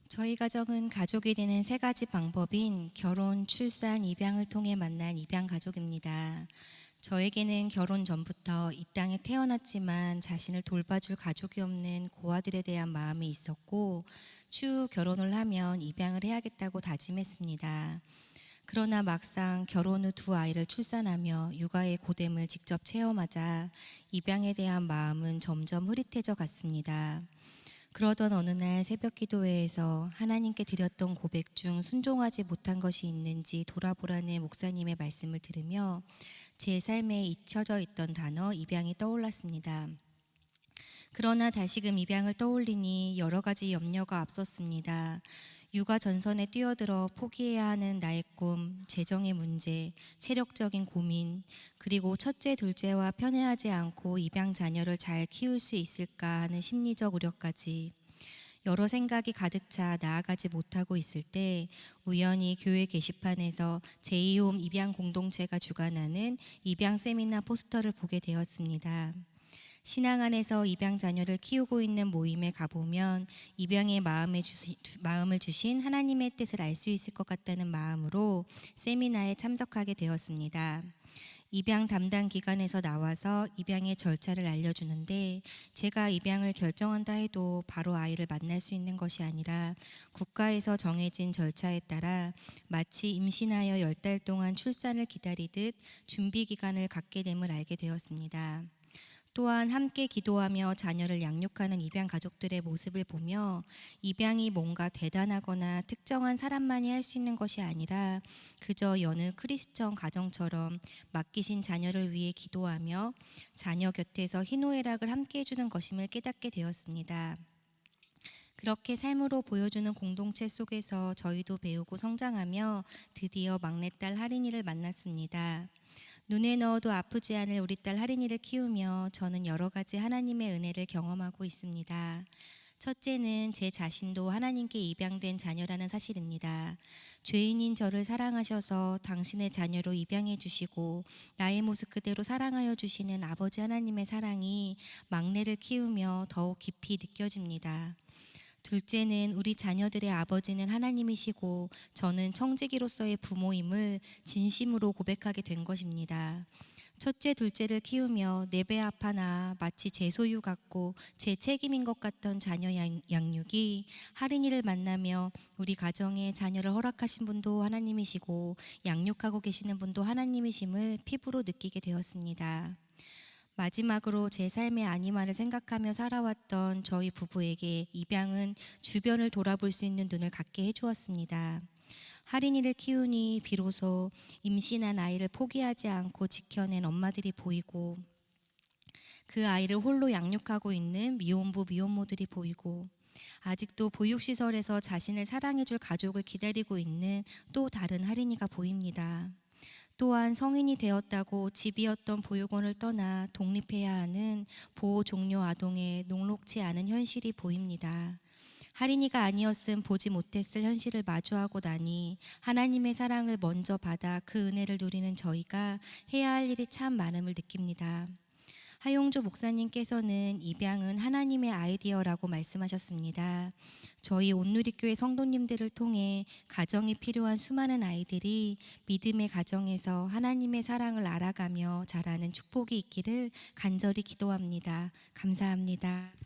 저희 가정은 가족이 되는 세 가지 방법인 결혼, 출산, 입양을 통해 만난 입양 가족입니다. 저에게는 결혼 전부터 이 땅에 태어났지만 자신을 돌봐줄 가족이 없는 고아들에 대한 마음이 있었고, 추후 결혼을 하면 입양을 해야겠다고 다짐했습니다. 그러나 막상 결혼 후 두 아이를 출산하며 육아의 고됨을 직접 체험하자 입양에 대한 마음은 점점 흐릿해져 갔습니다. 그러던 어느 날 새벽 기도회에서 하나님께 드렸던 고백 중 순종하지 못한 것이 있는지 돌아보라는 목사님의 말씀을 들으며 제 삶에 잊혀져 있던 단어 입양이 떠올랐습니다. 그러나 다시금 입양을 떠올리니 여러 가지 염려가 앞섰습니다. 육아 전선에 뛰어들어 포기해야 하는 나의 꿈, 재정의 문제, 체력적인 고민, 그리고 첫째, 둘째와 편애하지 않고 입양 자녀를 잘 키울 수 있을까 하는 심리적 우려까지 여러 생각이 가득 차 나아가지 못하고 있을 때 우연히 교회 게시판에서 제2홈 입양 공동체가 주관하는 입양 세미나 포스터를 보게 되었습니다. 신앙 안에서 입양 자녀를 키우고 있는 모임에 가보면 입양의 마음을 주신 하나님의 뜻을 알 수 있을 것 같다는 마음으로 세미나에 참석하게 되었습니다. 입양 담당 기관에서 나와서 입양의 절차를 알려주는데 제가 입양을 결정한다 해도 바로 아이를 만날 수 있는 것이 아니라 국가에서 정해진 절차에 따라 마치 임신하여 10달 동안 출산을 기다리듯 준비 기간을 갖게 됨을 알게 되었습니다. 또한 함께 기도하며 자녀를 양육하는 입양 가족들의 모습을 보며 입양이 뭔가 대단하거나 특정한 사람만이 할 수 있는 것이 아니라 그저 여느 크리스천 가정처럼 맡기신 자녀를 위해 기도하며 자녀 곁에서 희노애락을 함께 해주는 것임을 깨닫게 되었습니다. 그렇게 삶으로 보여주는 공동체 속에서 저희도 배우고 성장하며 드디어 막내딸 하린이를 만났습니다. 눈에 넣어도 아프지 않을 우리 딸 하린이를 키우며 저는 여러 가지 하나님의 은혜를 경험하고 있습니다. 첫째는 제 자신도 하나님께 입양된 자녀라는 사실입니다. 죄인인 저를 사랑하셔서 당신의 자녀로 입양해 주시고 나의 모습 그대로 사랑하여 주시는 아버지 하나님의 사랑이 막내를 키우며 더욱 깊이 느껴집니다. 둘째는 우리 자녀들의 아버지는 하나님이시고 저는 청지기로서의 부모임을 진심으로 고백하게 된 것입니다. 첫째, 둘째를 키우며 내 배 아파나 마치 제 소유 같고 제 책임인 것 같던 자녀 양육이 하린이를 만나며 우리 가정에 자녀를 허락하신 분도 하나님이시고 양육하고 계시는 분도 하나님이심을 피부로 느끼게 되었습니다. 마지막으로 제 삶의 안위만을 생각하며 살아왔던 저희 부부에게 입양은 주변을 돌아볼 수 있는 눈을 갖게 해주었습니다. 하린이를 키우니 비로소 임신한 아이를 포기하지 않고 지켜낸 엄마들이 보이고 그 아이를 홀로 양육하고 있는 미혼부 미혼모들이 보이고 아직도 보육시설에서 자신을 사랑해줄 가족을 기다리고 있는 또 다른 하린이가 보입니다. 또한 성인이 되었다고 집이었던 보육원을 떠나 독립해야 하는 보호 종료 아동의 녹록지 않은 현실이 보입니다. 하린이가 아니었음 보지 못했을 현실을 마주하고 나니 하나님의 사랑을 먼저 받아 그 은혜를 누리는 저희가 해야 할 일이 참 많음을 느낍니다. 하용조 목사님께서는 입양은 하나님의 아이디어라고 말씀하셨습니다. 저희 온누리교회 성도님들을 통해 가정이 필요한 수많은 아이들이 믿음의 가정에서 하나님의 사랑을 알아가며 자라는 축복이 있기를 간절히 기도합니다. 감사합니다.